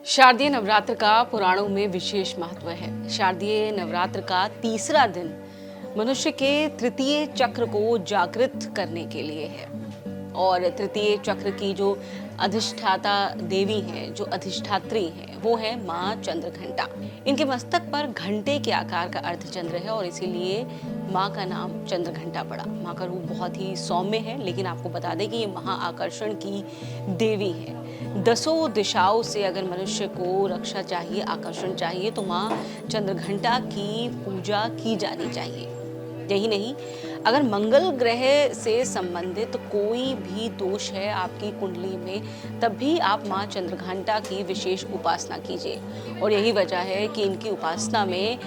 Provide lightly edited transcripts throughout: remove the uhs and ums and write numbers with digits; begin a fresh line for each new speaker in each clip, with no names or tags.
शारदीय नवरात्र का पुराणों में विशेष महत्व है। शारदीय नवरात्र का तीसरा दिन मनुष्य के तृतीय चक्र को जागृत करने के लिए है और तृतीय चक्र की जो अधिष्ठाता देवी हैं, जो अधिष्ठात्री हैं, वो है माँ चंद्रघंटा। इनके मस्तक पर घंटे के आकार का अर्धचंद्र है और इसीलिए माँ का नाम चंद्रघंटा पड़ा। माँ का रूप बहुत ही सौम्य है, लेकिन आपको बता दें कि ये महाआकर्षण की देवी है। दसों दिशाओं से अगर मनुष्य को रक्षा चाहिए, आकर्षण चाहिए, तो माँ चंद्रघंटा की पूजा की जानी चाहिए। यही नहीं, अगर मंगल ग्रह से संबंधित कोई भी दोष है आपकी कुंडली में, तब भी आप माँ चंद्रघंटा की विशेष उपासना कीजिए। और यही वजह है कि इनकी उपासना में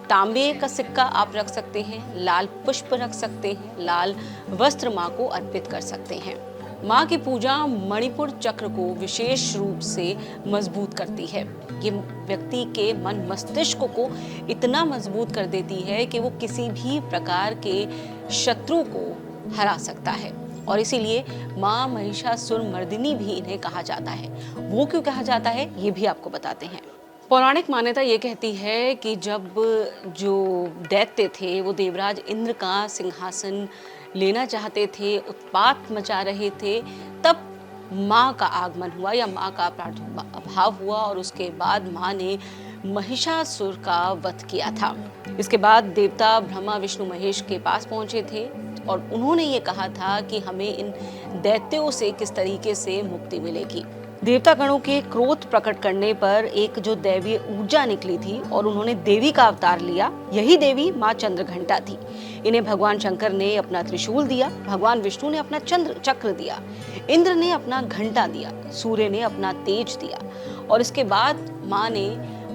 तांबे का सिक्का आप रख सकते हैं, लाल पुष्प रख सकते हैं, लाल वस्त्र माँ को अर्पित कर सकते हैं। माँ की पूजा मणिपुर चक्र को विशेष रूप से मजबूत करती है। ये व्यक्ति के मन मस्तिष्क को इतना मजबूत कर देती है कि वो किसी भी प्रकार के शत्रु को हरा सकता है। और इसीलिए माँ महिषासुर मर्दिनी भी इन्हें कहा जाता है। वो क्यों कहा जाता है, ये भी आपको बताते हैं। पौराणिक मान्यता ये कहती है कि जब जो दैत्य थे वो देवराज इंद्र का सिंहासन लेना चाहते थे, उत्पात मचा रहे थे, तब माँ का आगमन हुआ या माँ का प्रादुर्भाव हुआ और उसके बाद माँ ने महिषासुर का वध किया था। इसके बाद देवता ब्रह्मा विष्णु महेश के पास पहुंचे थे और उन्होंने ये कहा था कि हमें इन दैत्यों से किस तरीके से मुक्ति मिलेगी। देवता गणों के क्रोध प्रकट करने पर एक जो दैवीय ऊर्जा निकली थी और उन्होंने देवी का अवतार लिया। यही देवी माँ चंद्रघंटा थी। इन्हें भगवान शंकर ने अपना त्रिशूल दिया, भगवान विष्णु ने अपना चंद्र चक्र दिया, इंद्र ने अपना घंटा दिया, सूर्य ने अपना तेज दिया और इसके बाद माँ ने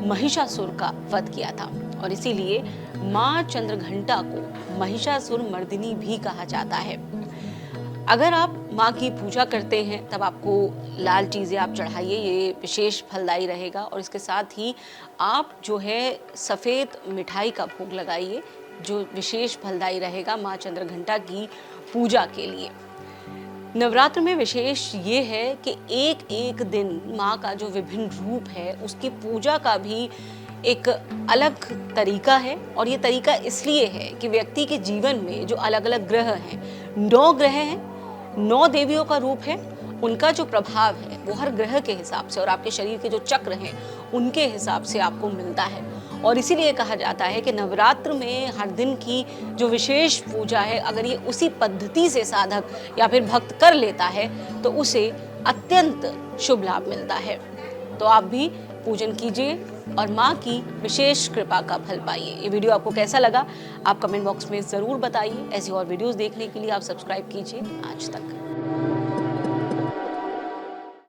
महिषासुर का वध किया था। और इसीलिए माँ चंद्रघंटा को महिषासुर मर्दिनी भी कहा जाता है। अगर आप माँ की पूजा करते हैं तब आपको लाल चीज़ें आप चढ़ाइए, ये विशेष फलदायी रहेगा। और इसके साथ ही आप जो है सफ़ेद मिठाई का भोग लगाइए, जो विशेष फलदायी रहेगा माँ चंद्रघंटा की पूजा के लिए। नवरात्र में विशेष ये है कि एक एक दिन माँ का जो विभिन्न रूप है उसकी पूजा का भी एक अलग तरीका है। और ये तरीका इसलिए है कि व्यक्ति के जीवन में जो अलग अलग ग्रह हैं, 9 ग्रह हैं, 9 देवियों का रूप है, उनका जो प्रभाव है वो हर ग्रह के हिसाब से और आपके शरीर के जो चक्र हैं उनके हिसाब से आपको मिलता है। और इसीलिए कहा जाता है कि नवरात्र में हर दिन की जो विशेष पूजा है, अगर ये उसी पद्धति से साधक या फिर भक्त कर लेता है तो उसे अत्यंत शुभ लाभ मिलता है। तो आप भी पूजन कीजिए और माँ की विशेष कृपा का फल पाइए। ये वीडियो आपको कैसा लगा आप कमेंट बॉक्स में ज़रूर बताइए। ऐसी और वीडियोस देखने के लिए आप सब्सक्राइब कीजिए आज तक।